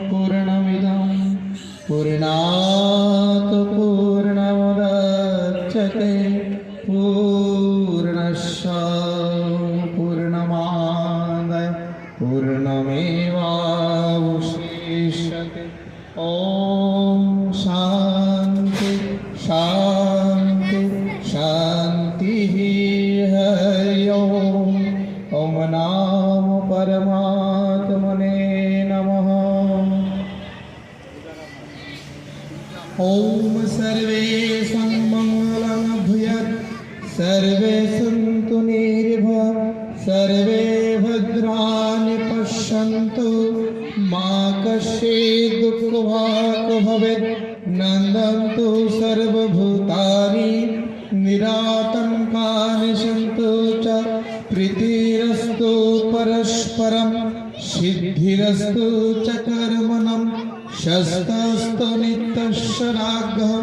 पूर्णमिदं पूर्णात् पूर्णमुदच्यते पूर्णस्य पूर्णमादाय पूर्णमेवावशिष्यते। ॐ शान्ति शान्ति शान्तिः। हरि ओम्। ॐ नमो परमात्मने नमः। ॐ सर्वेषां मङ्गलं भूयात्, सर्वे सन्तु निर्भयाः, सर्वे भद्राणि पश्यन्तु, मा कश्चित् दुःखभाग् भवेत्। नन्दन्तु सर्वभूतानि निरातङ्कानि सन्तु च, प्रीतिरस्तु परस्परं, सिद्धिरस्तु च कर्मणं, शस्तस्तु नित्यस्य रागः,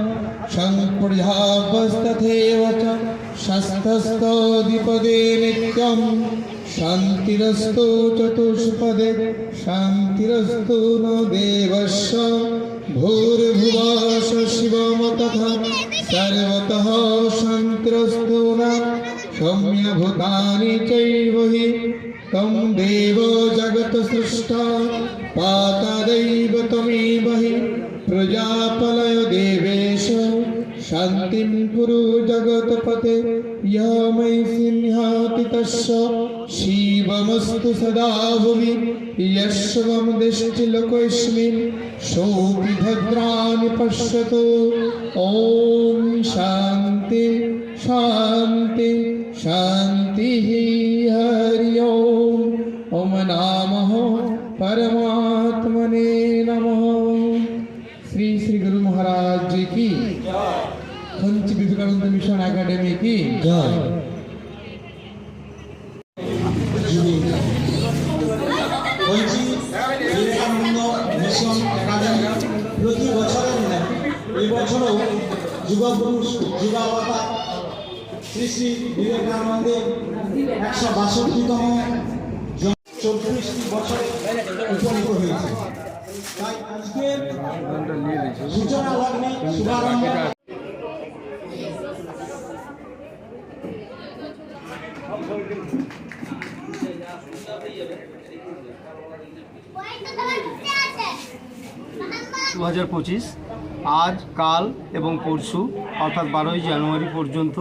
संप्रजापस्तथैव च शस्तस्तु द्विपदे नित्यं, शान्तिरस्तु चतुष्पदे, शान्तिरस्तु न देवस्य भूर्भुवः शिवं तथा सर्वतः शान्तिरस्तु न सौम्यभूतानि चैव हि तं देवो जगत्सृष्टा पातादैव तमेव हि प्रजापलय देवेश शान्तिं कुरु जगत्पते। यमयि सिंहाति तस्य शिवमस्तु सदा भुवि, यस्वं दिष्टिलोकेऽस्मिन् सोऽपि भद्राणि पश्यतु। ॐ शान्ति शान्ति शान्तिः। हरि ओम्। ॐ नमः परमात्मने नमः। श्री श्री गुरु महाराज जी की खंची विवेकानंद मिशन एकेडमी की जय। खंची विवेकानंद मिशन एकाडेमी प्रति बছরের ন্যায় এই বছরও যুবপুরুষ যুবাবতা শ্রী শ্রী বিবেকানন্দের 162তম 34টি বছরে উপনীত হয়েছে। তাই আজকের সূচনা লগ্নে শুভারম্ভ আজ কাল এবং পরশু অর্থাৎ 12ই জানুয়ারি পর্যন্ত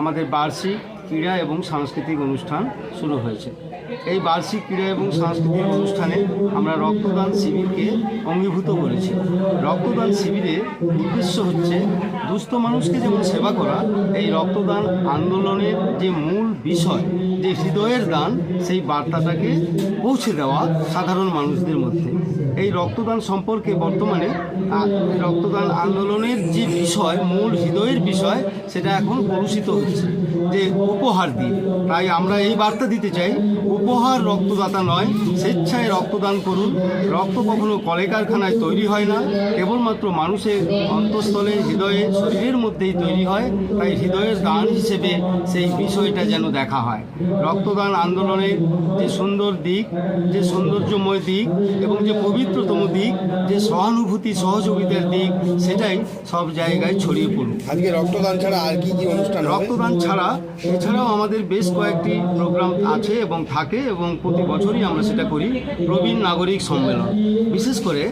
আমাদের বার্ষিক ক্রীড়া এবং সাংস্কৃতিক অনুষ্ঠান শুরু হয়েছে। এই বার্ষিক ক্রীড়া এবং সাংস্কৃতিক অনুষ্ঠানে আমরা রক্তদান শিবিরকে অঙ্গীভূত করেছি। রক্তদান শিবিরের উদ্দেশ্য হচ্ছে দুস্থ মানুষকে যেমন সেবা করা, এই রক্তদান আন্দোলনের যে মূল বিষয় যে হৃদয়ের দান, সেই বার্তাটাকে পৌঁছে দেওয়া সাধারণ মানুষদের মধ্যে। এই রক্তদান সম্পর্কে বর্তমানে রক্তদান আন্দোলনের যে বিষয়, মূল হৃদয়ের বিষয়, সেটা এখন কলুষিত হচ্ছে যে উপহার দিয়ে। তাই আমরা এই বার্তা দিতে চাই, উপহার রক্তদাতা নয়, স্বেচ্ছায় রক্তদান করুন। রক্ত কখনো কলকারখানায় তৈরি হয় না, কেবলমাত্র মানুষের অন্তঃস্থলে, হৃদয়ে, শরীরের মধ্যেই তৈরি হয়। তাই হৃদয়ের দান হিসেবে সেই বিষয়টা যেন দেখা হয়। রক্তদান আন্দোলনের যে সুন্দর দিক, যে সৌন্দর্যময় দিক এবং যে পবিত্রতম দিক, যে সহানুভূতি সহযোগিতার দিক, সেটাই সব জায়গায় ছড়িয়ে পড়ুক। আজকে রক্তদান ছাড়া আর কি কি অনুষ্ঠান? রক্তদান ছাড়া এছাড়াও আমাদের বেশ কয়েকটি প্রোগ্রাম আছে এবং থাকে, এবং প্রতি বছরই আমরা সেটা করি। প্রবীণ নাগরিক সম্মেলন, বিশেষ করে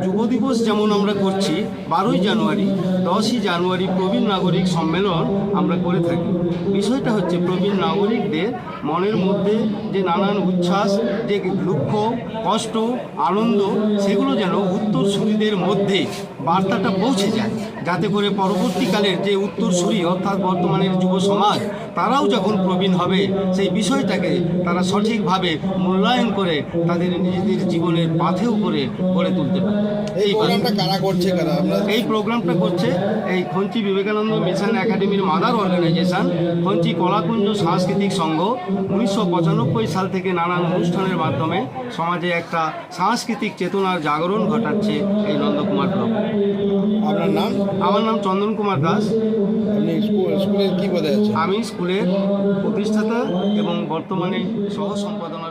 যুব দিবস যেমন আমরা করছি 12ই জানুয়ারি, 10ই জানুয়ারি প্রবীণ নাগরিক সম্মেলন আমরা করে থাকি। বিষয়টা হচ্ছে প্রবীণ নাগরিকদের মনের মধ্যে যে নানান উচ্ছ্বাস, যে দুঃখ, কষ্ট, আনন্দ, সেগুলো যেন উত্তরসূরিদের মধ্যে বার্তাটা পৌঁছে যায়, যাতে করে পরবর্তীকালের যে উত্তরসূরি অর্থাৎ বর্তমানের যুব সমাজ, তারাও যখন প্রবীণ হবে সেই বিষয়টাকে তারা সঠিকভাবে মূল্যায়ন করে তাদের নিজেদের জীবনের পাথেও করে গড়ে তুলতে পারে। এই প্রোগ্রামটা করছে এই খঞ্চি বিবেকানন্দ মিশন একাডেমির মাদার অর্গানাইজেশন খঞ্চি কলাকুঞ্জ সাংস্কৃতিক সংঘ। 1995 সাল থেকে নানান অনুষ্ঠানের মাধ্যমে সমাজে একটা সাংস্কৃতিক চেতনার জাগরণ ঘটাচ্ছে এই নন্দকুমার ব্লক। আপনার নাম? আমার নাম চন্দন কুমার দাস। আপনি স্কুলের কি পদে আছেন? আমি স্কুলের প্রতিষ্ঠাতা এবং বর্তমানে সহ সম্পাদক।